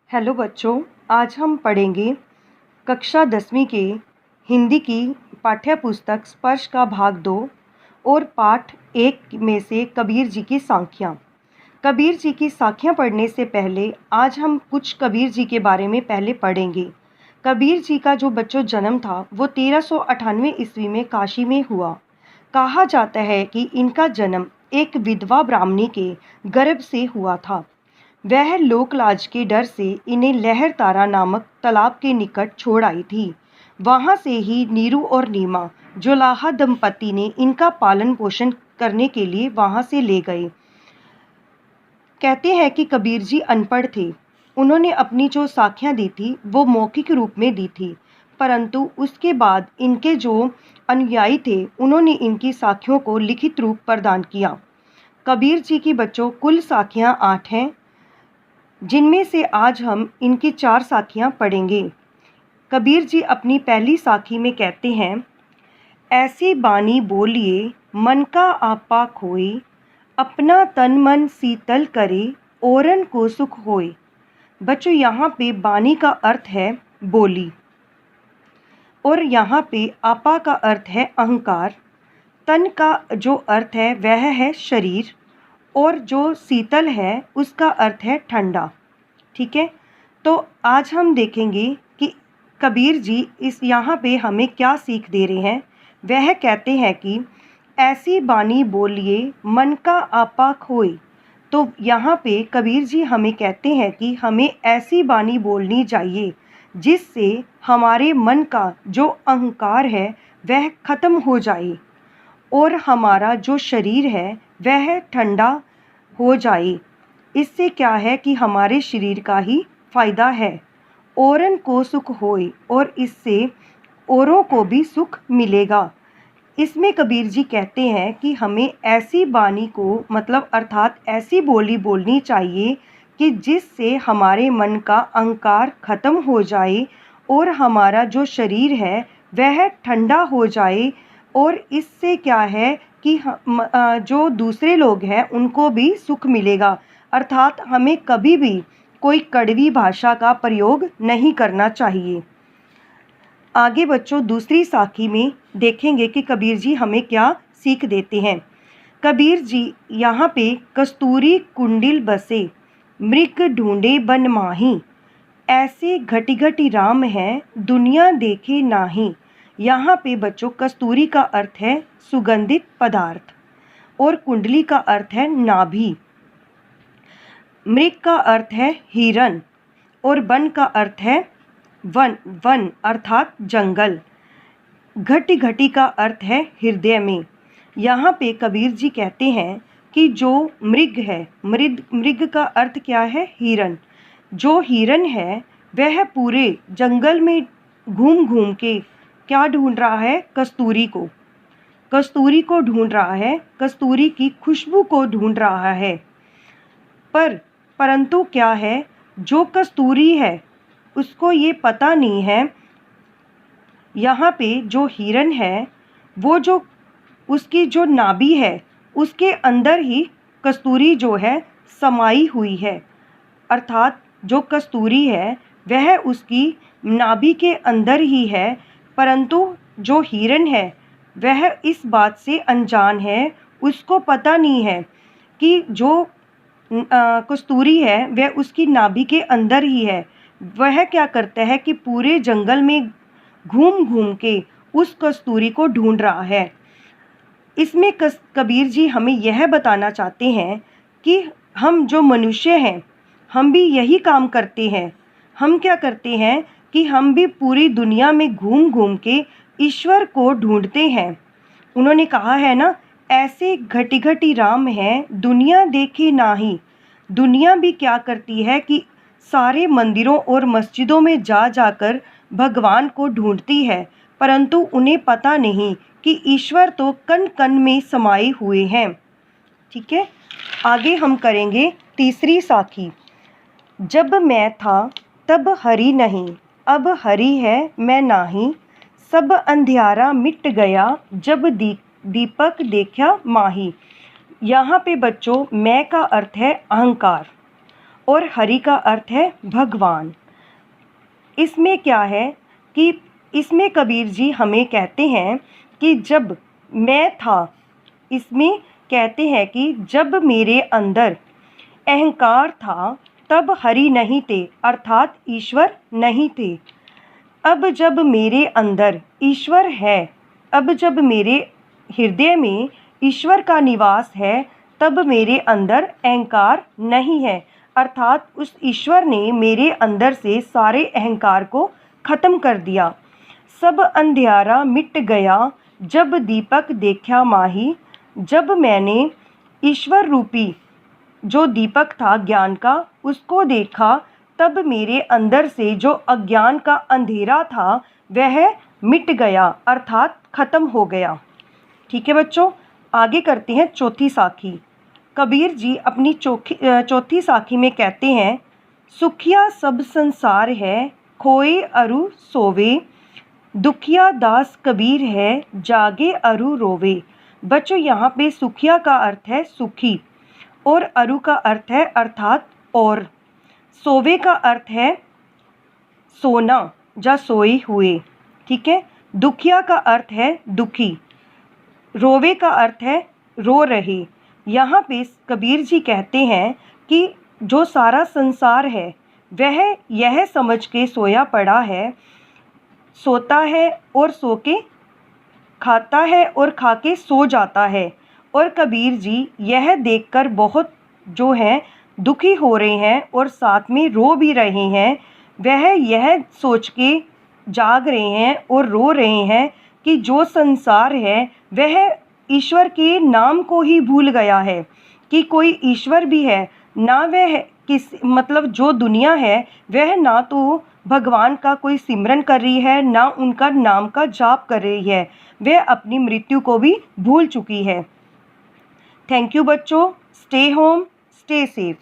Hello बच्चों, आज हम पढ़ेंगे कक्षा 10वीं के हिंदी की पाठ्य पुस्तक स्पर्श का भाग 2 और पाठ 1 में से कबीर जी की साखियाँ। कबीर जी की साखियाँ पढ़ने से पहले आज हम कुछ कबीर जी के बारे में पहले पढ़ेंगे। कबीर जी का जो बच्चों जन्म था वो 1398 ईस्वी में काशी में हुआ। कहा जाता है कि इनका जन्म एक विधवा ब्राह्मणी के गर्भ से हुआ था। वह लोकलाज के डर से इन्हें लहर तारा नामक तालाब के निकट छोड़ आई थी। वहां से ही नीरू और नीमा जोलाहा दंपति ने इनका पालन पोषण करने के लिए वहां से ले गए। कहते हैं कि कबीर जी अनपढ़ थे। उन्होंने अपनी जो साखियाँ दी थी वो मौखिक रूप में दी थी, परंतु उसके बाद इनके जो अनुयायी थे उन्होंने इनकी साखियों को लिखित रूप प्रदान किया। कबीर जी की बच्चों कुल साखियाँ 8 हैं, जिनमें से आज हम इनकी 4 साखियाँ पढ़ेंगे। कबीर जी अपनी पहली साखी में कहते हैं, ऐसी बानी बोलिए मन का आपा खोए, अपना तन मन शीतल करे, औरन को सुख होए। बच्चों, यहाँ पे बानी का अर्थ है बोली और यहाँ पे आपा का अर्थ है अहंकार। तन का जो अर्थ है वह है शरीर और जो शीतल है उसका अर्थ है ठंडा। ठीक है, तो आज हम देखेंगे कि कबीर जी इस यहाँ पे हमें क्या सीख दे रहे हैं। वह कहते हैं कि ऐसी बानी बोलिए मन का आपा खोए। तो यहाँ पे कबीर जी हमें कहते हैं कि हमें ऐसी बानी बोलनी चाहिए जिससे हमारे मन का जो अहंकार है वह खत्म हो जाए और हमारा जो शरीर है वह ठंडा हो जाए। इससे क्या है कि हमारे शरीर का ही फायदा है। औरन को सुख होए और इससे औरों को भी सुख मिलेगा। इसमें कबीर जी कहते हैं कि हमें ऐसी बानी को मतलब अर्थात ऐसी बोली बोलनी चाहिए कि जिससे हमारे मन का अहंकार खत्म हो जाए और हमारा जो शरीर है वह ठंडा हो जाए। और इससे क्या है कि जो दूसरे लोग हैं उनको भी सुख मिलेगा। अर्थात हमें कभी भी कोई कड़वी भाषा का प्रयोग नहीं करना चाहिए। आगे बच्चों दूसरी साखी में देखेंगे कि कबीर जी हमें क्या सीख देते हैं। कबीर जी यहाँ पे कस्तूरी कुंडिल बसे, मृग ढूंढे बन माही, ऐसे घटी घटी राम है दुनिया देखे नाही। यहाँ पे बच्चों कस्तूरी का अर्थ है सुगंधित पदार्थ और कुंडली का अर्थ है नाभि। मृग का अर्थ है हिरन और वन का अर्थ है वन अर्थात जंगल। घटी घटी का अर्थ है हृदय में। यहाँ पे कबीर जी कहते हैं कि जो मृग है, मृग का अर्थ क्या है? हिरन। जो हिरन है वह पूरे जंगल में घूम घूम के क्या ढूंढ रहा है? कस्तूरी को। कस्तूरी को ढूंढ रहा है, कस्तूरी की खुशबू को ढूंढ रहा है। परंतु क्या है, जो कस्तूरी है उसको ये पता नहीं है। यहाँ पे जो हिरन है वो जो उसकी जो नाभि है उसके अंदर ही कस्तूरी जो है समाई हुई है। अर्थात जो कस्तूरी है वह उसकी नाभि के अंदर ही है, परंतु जो हिरन है वह इस बात से अनजान है। उसको पता नहीं है कि जो कस्तूरी है वह उसकी नाभि के अंदर ही है। वह क्या करता है कि पूरे जंगल में घूम घूम के उस कस्तूरी को ढूंढ रहा है। इसमें कबीर जी हमें यह बताना चाहते हैं कि हम जो मनुष्य हैं हम भी यही काम करते हैं। हम क्या करते हैं कि हम भी पूरी दुनिया में घूम घूम के ईश्वर को ढूंढते हैं। उन्होंने कहा है ना, ऐसे घटी घटी राम है दुनिया देखे नाही। दुनिया भी क्या करती है कि सारे मंदिरों और मस्जिदों में जा जाकर भगवान को ढूंढती है, परंतु उन्हें पता नहीं कि ईश्वर तो कण कण में समाये हुए हैं। ठीक है, आगे हम करेंगे तीसरी साखी। जब मैं था तब हरि नहीं, अब हरि है मैं नाही, सब अंधियारा मिट गया जब दीपक देखा माही। यहाँ पे बच्चों मैं का अर्थ है अहंकार और हरि का अर्थ है भगवान। इसमें क्या है कि इसमें कबीर जी हमें कहते हैं कि जब मैं था, इसमें कहते हैं कि जब मेरे अंदर अहंकार था तब हरि नहीं थे, अर्थात ईश्वर नहीं थे। अब जब मेरे अंदर ईश्वर है, अब जब मेरे हृदय में ईश्वर का निवास है, तब मेरे अंदर अहंकार नहीं है, अर्थात उस ईश्वर ने मेरे अंदर से सारे अहंकार को खत्म कर दिया। सब अंधियारा मिट गया जब दीपक देखा माही, जब मैंने ईश्वर रूपी जो दीपक था ज्ञान का उसको देखा, तब मेरे अंदर से जो अज्ञान का अंधेरा था वह मिट गया, अर्थात खत्म हो गया। ठीक है बच्चों, आगे करते हैं चौथी साखी। कबीर जी अपनी चौथी साखी में कहते हैं, सुखिया सब संसार है खोए अरु सोवे, दुखिया दास कबीर है जागे अरु रोवे। बच्चों यहाँ पे सुखिया का अर्थ है सुखी, और अरु का अर्थ है अर्थात और, सोवे का अर्थ है सोना या सोए हुए। ठीक है, दुखिया का अर्थ है दुखी, रोवे का अर्थ है रो रहे। यहाँ पे कबीर जी कहते हैं कि जो सारा संसार है वह यह समझ के सोया पड़ा है, सोता है और सो के खाता है और खा के सो जाता है। और कबीर जी यह देखकर बहुत जो है दुखी हो रहे हैं और साथ में रो भी रहे हैं। वह यह सोच के जाग रहे हैं और रो रहे हैं कि जो संसार है वह ईश्वर के नाम को ही भूल गया है, कि कोई ईश्वर भी है ना, वह मतलब जो दुनिया है वह ना तो भगवान का कोई सिमरन कर रही है, ना उनका नाम का जाप कर रही है, वह अपनी मृत्यु को भी भूल चुकी है। थैंक यू बच्चों, स्टे होम, स्टे सेफ।